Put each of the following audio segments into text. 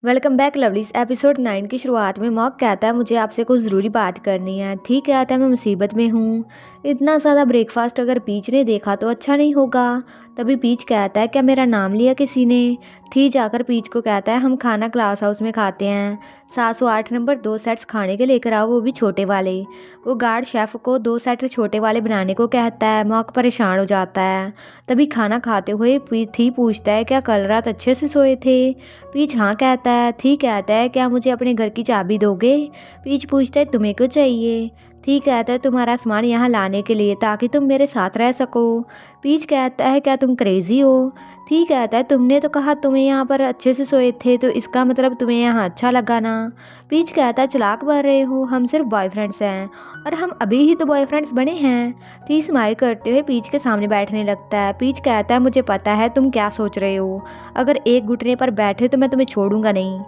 Welcome back lovelies. Episode 9 की शुरुआत में मॉक कहता है मुझे आपसे कुछ ज़रूरी बात करनी है। ठीक कहता है मैं मुसीबत में हूँ। इतना ज़्यादा ब्रेकफास्ट अगर पीच ने देखा तो अच्छा नहीं होगा। तभी पीच कहता है क्या मेरा नाम लिया किसी ने। थी जाकर पीच को कहता है हम खाना क्लास हाउस में खाते हैं। 708 नंबर 2 सेट्स खाने के लेकर आओ, वो भी छोटे वाले। वो गार्ड शेफ़ को 2 सेट छोटे वाले बनाने को कहता है। मॉक परेशान हो जाता है। तभी खाना खाते हुए थी पूछता है क्या कल रात अच्छे से सोए थे। पीच हाँ कहता है। थी कहता है क्या मुझे अपने घर की चाबी दोगे। पीच पूछता है तुम्हें क्यों चाहिए। थी कहता है तुम्हारा सामान यहाँ लाने के लिए ताकि तुम मेरे साथ रह सको। पीच कहता है क्या तुम क्रेजी हो। थी कहता है तुमने तो कहा तुम्हें यहाँ पर अच्छे से सोए थे तो इसका मतलब तुम्हें यहाँ अच्छा लगा ना। पीच कहता है चलाक बन रहे हो, हम सिर्फ बॉयफ्रेंड्स हैं और हम अभी ही तो बॉयफ्रेंड्स बने हैं। थी स्माइल करते हुए पीच के सामने बैठने लगता है। पीच कहता है मुझे पता है तुम क्या सोच रहे हो, अगर एक घुटने पर बैठे तो मैं तुम्हें छोड़ूंगा नहीं।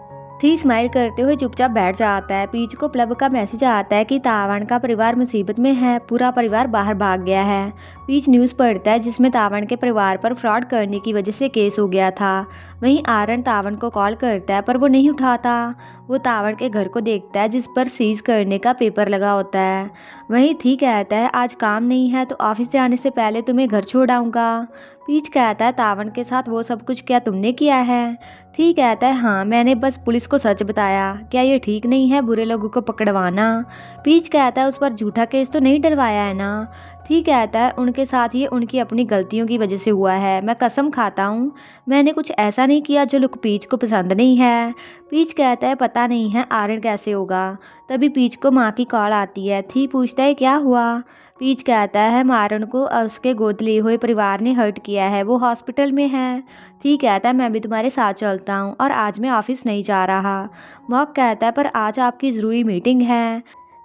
थी स्माइल करते हुए चुपचाप बैठ जाता है। पीच को प्लब का मैसेज आता है कि तावण का परिवार मुसीबत में है, पूरा परिवार बाहर भाग गया है। पीच न्यूज़ पढ़ता है जिसमें तावण के परिवार पर फ्रॉड करने की वजह से केस हो गया था। वहीं आरन तावण को कॉल करता है पर वो नहीं उठाता। वो तावण के घर को देखता है जिस पर सीज करने का पेपर लगा होता है। वहीं थी कहता है आज काम नहीं है तो ऑफिस जाने से पहले तुम्हें घर छोड़ आऊँगा। पीच कहता है तावण के साथ वो सब कुछ क्या तुमने किया है। थी कहता है हाँ मैंने बस पुलिस को सच बताया, क्या ये ठीक नहीं है बुरे लोगों को पकड़वाना। पीच कहता है उस पर झूठा केस तो नहीं डलवाया है ना। थी कहता है उनके साथ ये उनकी अपनी गलतियों की वजह से हुआ है, मैं कसम खाता हूँ मैंने कुछ ऐसा नहीं किया जो लुक पीच को पसंद नहीं है। पीच कहता है पता नहीं है आर्यन कैसे होगा। तभी पीच को माँ की कॉल आती है। थी पूछता है क्या हुआ। पीच कहता है मारन को उसके गोद लिए हुए परिवार ने हर्ट किया है, वो हॉस्पिटल में है। थी कहता है मैं भी तुम्हारे साथ चलता हूँ और आज मैं ऑफिस नहीं जा रहा। मॉक कहता है पर आज आपकी ज़रूरी मीटिंग है।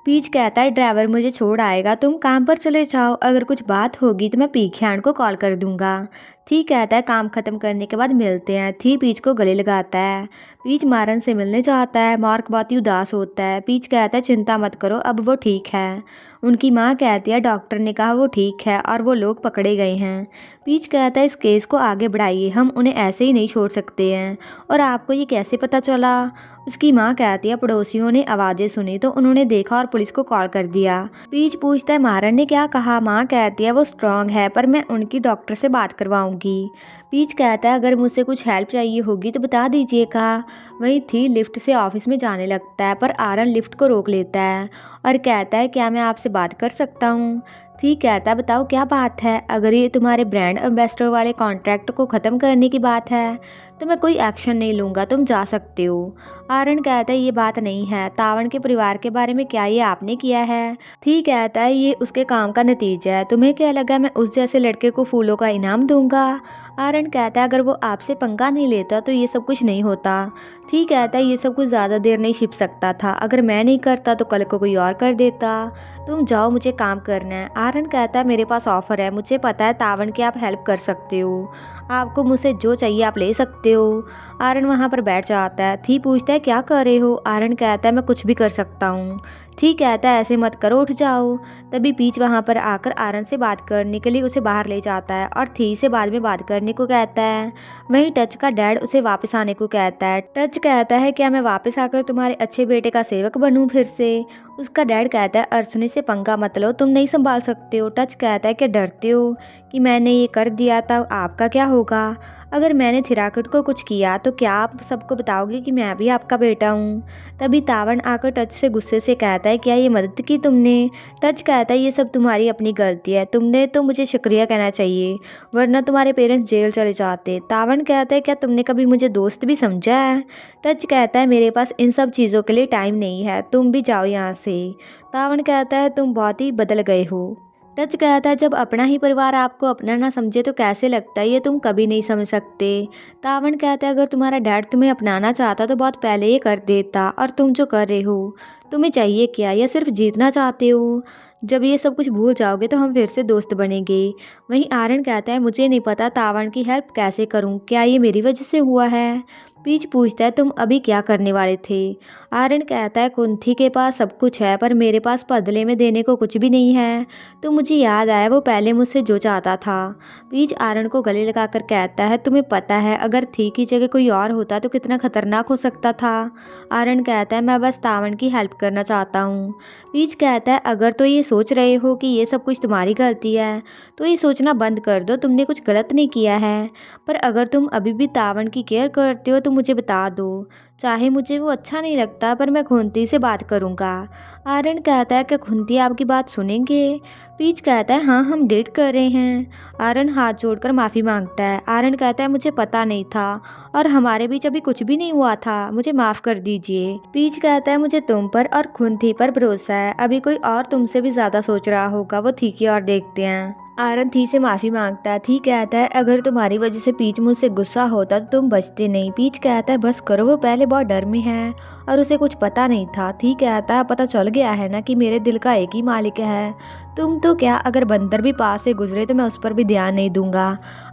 पीच कहता है ड्राइवर मुझे छोड़ आएगा, तुम काम पर चले जाओ, अगर कुछ बात होगी तो मैं पीखियान को कॉल कर दूंगा। थी कहता है काम खत्म करने के बाद मिलते हैं। थी पीच को गले लगाता है। पीच मारन से मिलने जाता है। मार्क बहुत ही उदास होता है। पीच कहता है चिंता मत करो अब वो ठीक है। उनकी माँ कहती है डॉक्टर ने कहा वो ठीक है और वो लोग पकड़े गए हैं। पीच कहता है इस केस को आगे बढ़ाइए, हम उन्हें ऐसे ही नहीं छोड़ सकते हैं। और आपको ये कैसे पता चला। उसकी माँ कहती है पड़ोसियों ने आवाज़ें सुनी तो उन्होंने देखा और पुलिस को कॉल कर दिया। पीच पूछता है मारन ने क्या कहा। माँ कहती है वो स्ट्रांग है पर मैं उनकी डॉक्टर से बात करवाऊंगी। पीच कहता है अगर मुझसे कुछ हेल्प चाहिए होगी तो बता दीजिएगा। वहीं थी लिफ्ट से ऑफिस में जाने लगता है पर आरन लिफ्ट को रोक लेता है और कहता है क्या मैं आपसे बात कर सकता हूँ। थी कहता है बताओ क्या बात है, अगर ये तुम्हारे ब्रांड एम्बेसडर वाले कॉन्ट्रैक्ट को ख़त्म करने की बात है तो मैं कोई एक्शन नहीं लूँगा, तुम जा सकते हो। आरन कहता है ये बात नहीं है, तावण के परिवार के बारे में क्या ये आपने किया है। थी कहता है ये उसके काम का नतीजा है, तुम्हें क्या लगा मैं उस जैसे लड़के को फूलों का इनाम दूंगा। आरन कहता है अगर वो आपसे पंगा नहीं लेता तो ये सब कुछ नहीं होता। थी कहता है ये सब कुछ ज़्यादा देर नहीं छिप सकता था, अगर मैं नहीं करता तो कल को कोई और कर देता। तुम जाओ मुझे काम करना है। आरन कहता है मेरे पास ऑफर है, मुझे पता है तावण की आप हेल्प कर सकते हो, आपको मुझसे जो चाहिए आप ले सकते हो। आरन वहाँ पर बैठ जाता है। थी पूछता है क्या कर रहे हो। आरन कहता है मैं कुछ भी कर सकता हूँ। थी कहता है ऐसे मत करो, उठ जाओ। तभी पीच वहाँ पर आकर आरन से बात करने के लिए उसे बाहर ले जाता है और थी से बाद में बात करने को कहता है। वहीं टच का डैड उसे वापस आने को कहता है। टच कहता है क्या मैं वापस आकर तुम्हारे अच्छे बेटे का सेवक बनूं फिर से। उसका डैड कहता है अर्शनी से पंगा मत लो, तुम नहीं संभाल सकते हो। टच कहता है क्या डरते हो कि मैंने ये कर दिया था आपका क्या होगा। अगर मैंने थिराकट को कुछ किया तो क्या आप सबको बताओगे कि मैं भी आपका बेटा हूँ। तभी तावण आकर टच से गुस्से से कहता है क्या ये मदद की तुमने। टच कहता है ये सब तुम्हारी अपनी गलती है, तुमने तो मुझे शुक्रिया कहना चाहिए वरना तुम्हारे पेरेंट्स जेल चले जाते। तावण कहता है क्या तुमने कभी मुझे दोस्त भी समझा है। टच कहता है मेरे पास इन सब चीज़ों के लिए टाइम नहीं है, तुम भी जाओ यहाँ से। तावण कहता है तुम बहुत ही बदल गए हो। टच कहता है जब अपना ही परिवार आपको अपना ना समझे तो कैसे लगता है, ये तुम कभी नहीं समझ सकते। तावण कहता है अगर तुम्हारा डैड तुम्हें अपनाना चाहता तो बहुत पहले ये कर देता, और तुम जो कर रहे हो तुम्हें चाहिए क्या, या सिर्फ जीतना चाहते हो। जब ये सब कुछ भूल जाओगे तो हम फिर से दोस्त बनेंगे। वहीं आर्यन कहता है मुझे नहीं पता तावण की हेल्प कैसे करूं, क्या ये मेरी वजह से हुआ है। पीच पूछता है तुम अभी क्या करने वाले थे। आर्यन कहता है कुंती के पास सब कुछ है पर मेरे पास बदले में देने को कुछ भी नहीं है। तो मुझे याद आया वो पहले मुझसे जो चाहता था। पीच आर्यन को गले लगाकर कहता है तुम्हें पता है अगर थी की जगह कोई और होता तो कितना खतरनाक हो सकता था। आर्यन कहता है मैं बस तावन की हेल्प करना चाहता हूँ। पीच कहता है अगर तो ये सोच रहे हो कि ये सब कुछ तुम्हारी गलती है तो ये सोचना बंद कर दो, तुमने कुछ गलत नहीं किया है। पर अगर तुम अभी भी तावन की केयर करते हो तो मुझे बता दो, चाहे मुझे वो अच्छा नहीं लगता पर मैं खुंती से बात करूँगा। आर्यन कहता है कि खुंती आपकी बात सुनेंगे। पीच कहता है हाँ हम डेट कर रहे हैं। आर्यन हाथ जोड़कर माफ़ी मांगता है। आर्यन कहता है मुझे पता नहीं था और हमारे बीच अभी कुछ भी नहीं हुआ था, मुझे माफ़ कर दीजिए। पीच कहता है मुझे तुम पर और खुंती पर भरोसा है, अभी कोई और तुमसे भी ज़्यादा सोच रहा होगा। वो थी की और देखते हैं। आर्यन थी से माफ़ी मांगता है। थी कहता है अगर तुम्हारी वजह से पीच मुझसे गुस्सा होता तो तुम बचते नहीं। पीच कहता है बस करो, वो पहले बहुत डर में है और उसे कुछ पता नहीं था। थी कहता है पता चल गया है ना कि मेरे दिल का एक ही मालिक है, तुम तो क्या अगर बंदर भी पास से गुजरे तो मैं उस पर भी ध्यान नहीं दूंगा।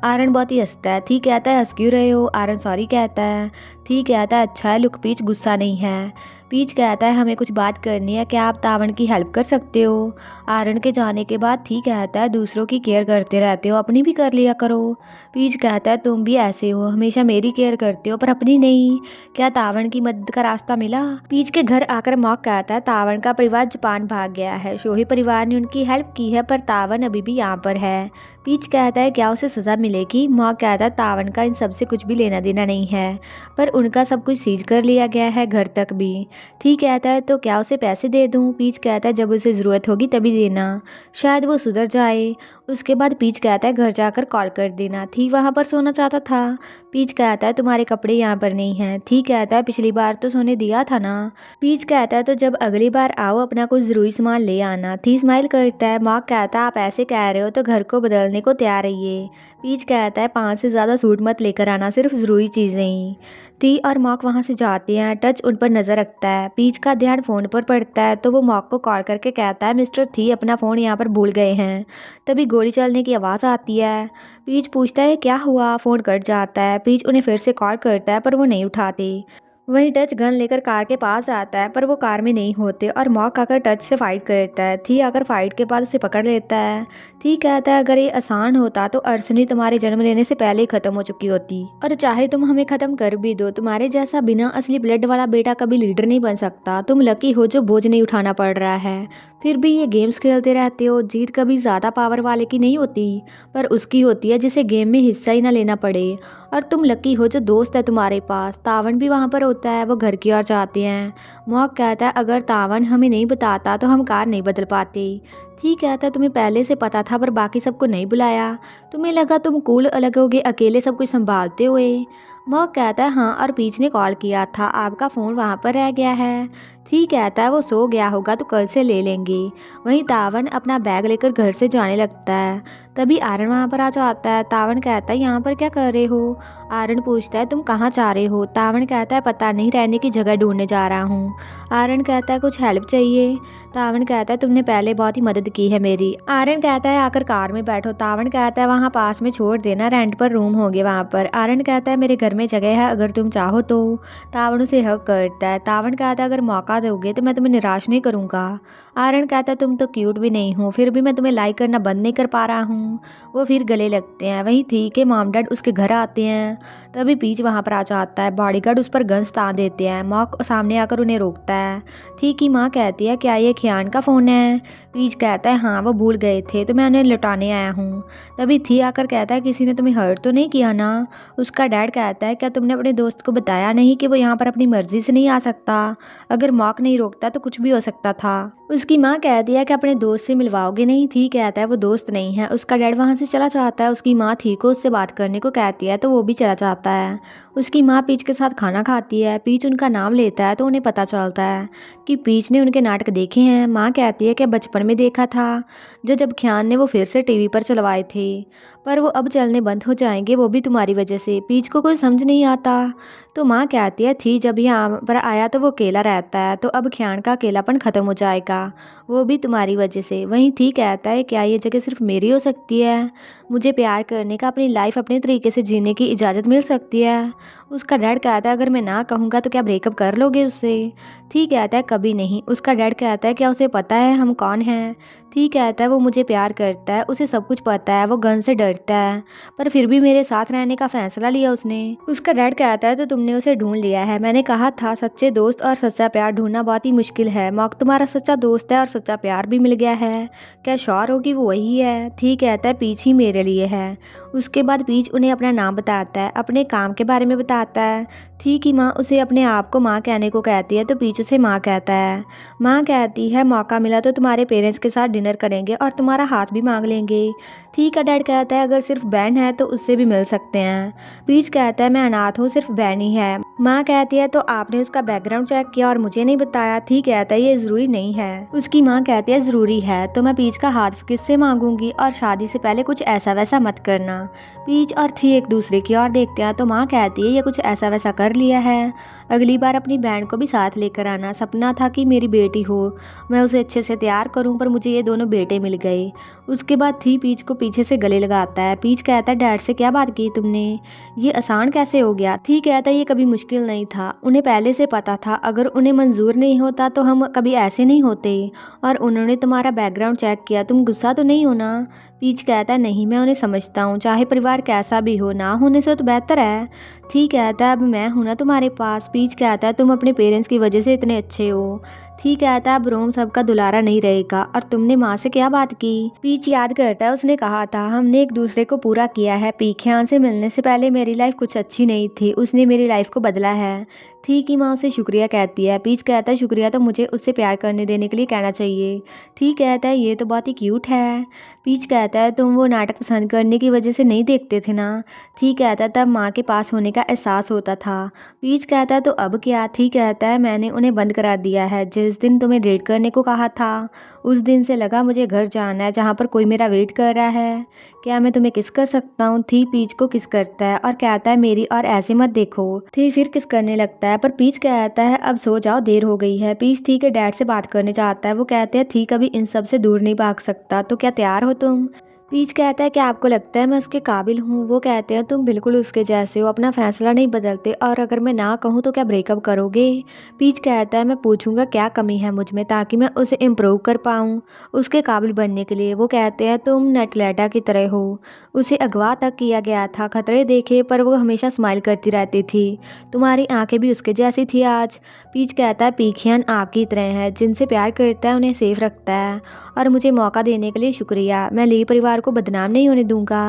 आर्यन बहुत ही हंसता है। थी कहता है हंस क्यों रहे हो। आर्यन सॉरी कहता है। थी कहता है अच्छा है लुक पीच गुस्सा नहीं है। पीच कहता है हमें कुछ बात करनी है, क्या आप तावन की हेल्प कर सकते हो। आर्यन के जाने के बाद थी कहता है दूसरों की केयर करते रहते हो, अपनी भी कर लिया करो। पीच कहता है तुम भी ऐसे हो, हमेशा मेरी केयर करते हो पर अपनी नहीं। क्या तावन की मदद का रास्ता मिला। पीच के घर आकर मॉक कहता है तावन का परिवार जापान भाग गया है, शोही परिवार ने उनकी हेल्प की है पर तावन अभी भी यहाँ पर है। पीच कहता है क्या उसे सज़ा मिलेगी। मॉक कहता है तावन का इन सब से कुछ भी लेना देना नहीं है पर उनका सब कुछ सीज कर लिया गया है, घर तक भी। थी कहता है तो क्या उसे पैसे दे दूं। पीच कहता है जब उसे ज़रूरत होगी तभी देना, शायद वो सुधर जाए। उसके बाद पीच कहता है घर जाकर कॉल कर देना, थी वहाँ पर सोना चाहता था। पीच कहता है तुम्हारे कपड़े यहाँ पर नहीं हैं। थी कहता है पिछली बार तो सोने दिया था ना। पीच कहता है तो जब अगली बार आओ अपना कुछ ज़रूरी सामान ले आना। थी स्माइल करता है। मार्क कहता है आप ऐसे कह रहे हो तो घर को बदलने को तैयार रहिए। पीच कहता है 5 से ज़्यादा सूट मत लेकर आना, सिर्फ ज़रूरी चीज़ें ही। थी और मॉक वहाँ से जाते हैं। टच उन पर नज़र रखता है। पीच का ध्यान फ़ोन पर पड़ता है तो वो मॉक को कॉल करके कहता है मिस्टर थी अपना फ़ोन यहाँ पर भूल गए हैं। तभी गोली चलने की आवाज़ आती है। पीच पूछता है क्या हुआ। फ़ोन कट जाता है। पीच उन्हें फिर से कॉल करता है पर वो नहीं उठाते। वहीं टच गन लेकर कार के पास आता है पर वो कार में नहीं होते और मॉक आकर टच से फाइट करता है। थी आकर फाइट के बाद उसे पकड़ लेता है। थी कहता है अगर ये आसान होता तो अर्सनी तुम्हारे जन्म लेने से पहले ही खत्म हो चुकी होती और चाहे तुम हमें खत्म कर भी दो, तुम्हारे जैसा बिना असली ब्लड वाला बेटा कभी लीडर नहीं बन सकता। तुम लकी हो जो बोझ नहीं उठाना पड़ रहा है, फिर भी ये गेम्स खेलते रहते हो। जीत कभी ज़्यादा पावर वाले की नहीं होती पर उसकी होती है जिसे गेम में हिस्सा ही ना लेना पड़े। और तुम लकी हो जो दोस्त है तुम्हारे पास। तावन भी वहाँ पर होता है। वो घर की ओर जाते हैं। मॉक कहता है अगर तावन हमें नहीं बताता तो हम कार नहीं बदल पाते। ठीक कहता है तुम्हें पहले से पता था पर बाकी सबको नहीं बुलाया, तुम्हें लगा तुम कूल अलग होगे अकेले सब कुछ संभालते हुए। मॉक कहता है हाँ और पीच ने कॉल किया था, आपका फ़ोन वहाँ पर रह गया है। ठीक कहता है वो सो गया होगा तो कल से ले लेंगे। वहीं तावन अपना बैग लेकर घर से जाने लगता है। तभी आर्यन वहाँ पर आ जाता है। तावन कहता है यहाँ पर क्या कर रहे हो। आर्यन पूछता है तुम कहाँ जा रहे हो। तावन कहता है पता नहीं, रहने की जगह ढूंढने जा रहा हूँ। आर्यन कहता है कुछ हेल्प चाहिए। तावन कहता है तुमने पहले बहुत ही मदद की है मेरी। आर्यन कहता है आकर कार में बैठो। तावन कहता है वहाँ पास में छोड़ देना, रेंट पर रूम होंगे वहाँ पर। आर्यन कहता है मेरे घर में जगह है अगर तुम चाहो तो। तावन उसे हक करता है। तावन कहता है अगर मौका दोगे तो मैं तुम्हें निराश नहीं करूँगा। आर्यन कहता है तुम तो क्यूट भी नहीं हो, फिर भी मैं तुम्हें लाइक करना बंद नहीं कर पा रहा हूँ। वो फिर गले लगते हैं। वहीं थी के मॉम डैड उसके घर आते हैं। तभी पीच वहाँ पर आ जाता है। बॉडीगार्ड उस पर गन्स तान देते हैं। मॉक सामने आकर उन्हें रोकता है। थी की माँ कहती है क्या ये खियान का फ़ोन है। पीच कहता है हाँ वो भूल गए थे तो मैं उन्हें लौटाने आया हूँ। तभी थी आकर कहता है किसी ने तुम्हें हर्ट तो नहीं किया ना। उसका डैड कहता है क्या तुमने अपने दोस्त को बताया नहीं कि वो यहाँ पर अपनी मर्जी से नहीं आ सकता, अगर मॉक नहीं रोकता तो कुछ भी हो सकता था। उसकी माँ कहती है कि अपने दोस्त से मिलवाओगे नहीं। थी कहता है वो दोस्त नहीं है। उसका डैड वहाँ से चला जाता है। उसकी माँ थी को उससे बात करने को कहती है तो वो भी चला जाता है। उसकी माँ पीच के साथ खाना खाती है। पीच उनका नाम लेता है तो उन्हें पता चलता है कि पीच ने उनके नाटक देखे हैं। माँ कहती है कि बचपन में देखा था जब खियान ने वो फिर से टीवी पर चलवाए थे, पर वो अब चलने बंद हो जाएंगे, वो भी तुम्हारी वजह से। पीच को कोई समझ नहीं आता तो माँ कहती है थी जब यहाँ पर आया तो वो अकेला रहता है तो अब खियान का अकेलापन ख़त्म हो जाएगा, वो भी तुम्हारी वजह से। वहीं थी कहता है क्या ये जगह सिर्फ मेरी हो सकती है, मुझे प्यार करने का, अपनी लाइफ अपने तरीके से जीने की इजाज़त मिल सकती है। उसका डैड कहता है अगर मैं ना कहूँगा तो क्या ब्रेकअप कर लोगे उससे? थी कहता है कभी नहीं। उसका डैड कहता है क्या उसे पता है हम कौन हैं? थी कहता है वो मुझे प्यार करता है, उसे सब कुछ पता है, वो गन से डरता है, पर फिर भी मेरे साथ रहने का फैसला लिया उसने। उसका डैड कहता है तो तुमने उसे ढूंढ लिया है, मैंने कहा था सच्चे दोस्त और सच्चा प्यार ढूंढना बहुत ही मुश्किल है। मॉक तुम्हारा सच्चा दोस्त है और सच्चा प्यार भी मिल गया है, क्या श्योर हो कि वो वही है? थी कहता है पीच ही मेरे लिए है। उसके बाद पीच उन्हें अपना नाम बताता है, अपने काम के बारे में बताता है। थी कि माँ उसे अपने आप को माँ कहने को कहती है तो पीच उसे माँ कहता है। माँ कहती है मौका मिला तो तुम्हारे पेरेंट्स के साथ डिनर करेंगे और तुम्हारा हाथ भी मांग लेंगे। थी का डैड कहता है अगर सिर्फ बहन है तो उससे भी मिल सकते हैं। पीच कहता है मैं अनाथ हूँ, सिर्फ बहन ही है। माँ कहती है तो आपने उसका बैकग्राउंड चेक किया और मुझे नहीं बताया? थी कहता है ये जरूरी नहीं है। उसकी माँ कहती है जरूरी है तो मैं पीच का हाथ किससे मांगूंगी और शादी से पहले कुछ ऐसा वैसा मत करना। पीच और थी एक दूसरे की ओर देखते हैं तो माँ कहती है ये कुछ ऐसा वैसा कर लिया है, अगली बार अपनी बहन को भी साथ लेकर आना। सपना था कि मेरी बेटी हो, मैं उसे अच्छे से तैयार करूं, पर मुझे ये दोनों बेटे मिल गए। उसके बाद थी पीच को पीछे से गले लगाता है। पीच कहता है डैड से क्या बात की तुमने, ये आसान कैसे हो गया? थी कहता है ये कभी मुश्किल नहीं था, उन्हें पहले से पता था अगर उन्हें मंजूर नहीं होता तो हम कभी ऐसे नहीं होते, और उन्होंने तुम्हारा बैकग्राउंड चेक किया, तुम गुस्सा तो नहीं होना? पीच कहता है नहीं मैं उन्हें समझता हूँ, चाहे परिवार कैसा भी हो, ना होने से तो बेहतर है। थी कहता है अब मैं हूं ना तुम्हारे पास। पीच कहता है तुम अपने पेरेंट्स की वजह से इतने अच्छे हो। थी कहता है अब रोम सबका दुलारा नहीं रहेगा। और तुमने माँ से क्या बात की? पीच याद करता है उसने कहा था हमने एक दूसरे को पूरा किया है। पीखियान से मिलने से पहले मेरी लाइफ कुछ अच्छी नहीं थी, उसने मेरी लाइफ को बदला है। थी की माँ उसे शुक्रिया कहती है। पीच कहता है शुक्रिया तो मुझे उससे प्यार करने देने के लिए कहना चाहिए। थी कहता है ये तो बहुत ही क्यूट है। पीच कहता है तुम वो नाटक पसंद करने की वजह से नहीं देखते थे ना? थी कहता है तब माँ के पास होने का एहसास होता था। पीच कहता है तो अब क्या? थी कहता है मैंने उन्हें बंद करा दिया है। जिस दिन तुम्हें डेट करने को कहा था उस दिन से लगा मुझे घर जाना है जहाँ पर कोई मेरा वेट कर रहा है। क्या मैं तुम्हें किस कर सकता हूँ? थी पीच को किस करता है और कहता है मेरी और ऐसे मत देखो। थी फिर किस करने लगता है, पर पीच कहता है अब सो जाओ देर हो गई है। पीच थी के डैड से बात करने चाहता है। वो कहते हैं थी कभी इन सब से दूर नहीं भाग सकता, तो क्या तैयार हो तुम? पीच कहता है कि आपको लगता है मैं उसके काबिल हूँ? वो कहते हैं तुम बिल्कुल उसके जैसे हो, अपना फैसला नहीं बदलते, और अगर मैं ना कहूँ तो क्या ब्रेकअप करोगे? पीच कहता है मैं पूछूंगा क्या कमी है मुझ में ताकि मैं उसे इम्प्रूव कर पाऊँ उसके काबिल बनने के लिए। वो कहते हैं तुम नटलेटा की तरह हो, उसे अगवा तक किया गया था, खतरे देखे पर वो हमेशा स्माइल करती रहती थी, तुम्हारी आंखें भी उसके जैसी थी आज। पीच कहता है पीखियन आपकी तरह है, जिनसे प्यार करता है उन्हें सेफ रखता है, और मुझे मौका देने के लिए शुक्रिया। मैं ली परिवार को बदनाम नहीं होने दूंगा।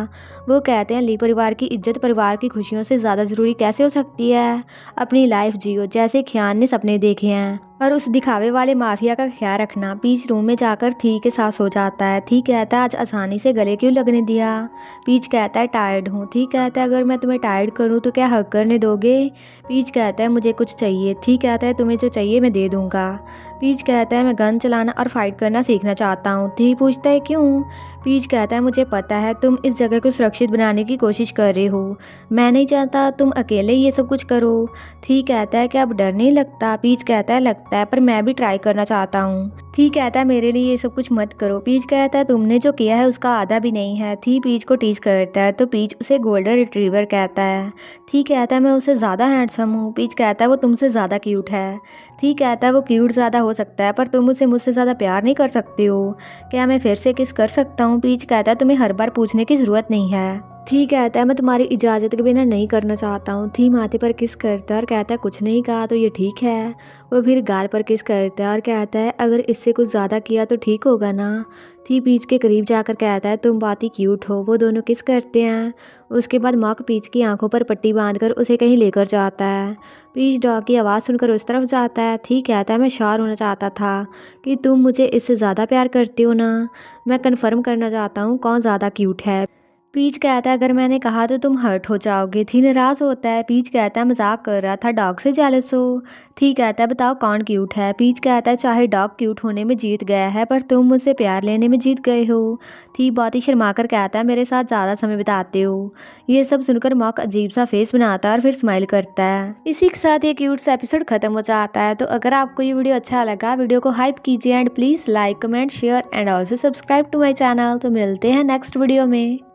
वो कहते हैं ली परिवार की इज्जत परिवार की खुशियों से ज़्यादा ज़रूरी कैसे हो सकती है? अपनी लाइफ जियो जैसे खियान ने सपने देखे हैं, और उस दिखावे वाले माफिया का ख्याल रखना। पीच रूम में जाकर थी के साथ सो जाता है। थी कहता है आज आसानी से गले क्यों लगने दिया? पीच कहता है टायर्ड हूँ। थी कहता है अगर मैं तुम्हें टायर्ड करूँ तो क्या हक करने दोगे? पीच कहता है मुझे कुछ चाहिए। थी कहता है तुम्हें जो चाहिए मैं दे दूंगा। पीच कहता है मैं गन चलाना और फाइट करना सीखना चाहता हूँ। थी पूछता है क्यों? पीच कहता है मुझे पता है तुम इस जगह को सुरक्षित बनाने की कोशिश कर रहे हो, मैं नहीं चाहता तुम अकेले ये सब कुछ करो। थी कहता है कि अब डर नहीं लगता? पीच कहता है लगता है, पर मैं भी ट्राई करना चाहता हूँ। थी कहता है मेरे लिए ये सब कुछ मत करो। पीच कहता है तुमने जो किया है उसका आधा भी नहीं है। थी पीच को टीज करता है तो पीच उसे गोल्डन रिट्रीवर कहता है। थी कहता है मैं उससे ज़्यादा हैंडसम हूँ। पीच कहता है वो तुमसे ज़्यादा क्यूट है। थी कहता है वो क्यूट ज़्यादा हो सकता है पर तुम उसे मुझसे ज़्यादा प्यार नहीं कर सकते हो, क्या मैं फिर से किस कर सकता हूँ? पीच कहता है तुम्हें हर बार पूछने की ज़रूरत नहीं है। थी कहता है मैं तुम्हारी इजाज़त के बिना नहीं करना चाहता हूँ। थी माथे पर किस करता है और कहता है कुछ नहीं कहा तो ये ठीक है। वो फिर गाल पर किस करता है और कहता है अगर इससे कुछ ज़्यादा किया तो ठीक होगा ना? थी पीच के करीब जाकर कहता है तुम बहुत ही क्यूट हो। वो दोनों किस करते हैं। उसके बाद मॉक पीच की आंखों पर पट्टी बांधकर उसे कहीं लेकर जाता है। पीच डॉग की आवाज़ सुनकर उस तरफ जाता है। थी कहता है मैं श्योर होना चाहता था कि तुम मुझे इससे ज़्यादा प्यार करते हो ना, मैं कन्फर्म करना चाहता हूँ कौन ज़्यादा क्यूट है। पीच कहता है अगर मैंने कहा तो तुम हर्ट हो जाओगे। थी नाराज़ होता है। पीच कहता है मजाक कर रहा था, डॉग से जेलस हो। थी कहता है बताओ कौन क्यूट है। पीच कहता है चाहे डॉग क्यूट होने में जीत गया है पर तुम मुझसे प्यार लेने में जीत गए हो। थी बहुत ही शर्माकर कहता है मेरे साथ ज़्यादा समय बिताते हो। ये सब सुनकर मॉक अजीब सा फेस बनाता है और फिर स्माइल करता है। इसी के साथ ये क्यूट सा एपिसोड खत्म हो जाता है। तो अगर आपको ये वीडियो अच्छा लगा वीडियो को हाइप कीजिए and please like comment share and also subscribe to my channel. तो मिलते हैं नेक्स्ट वीडियो में।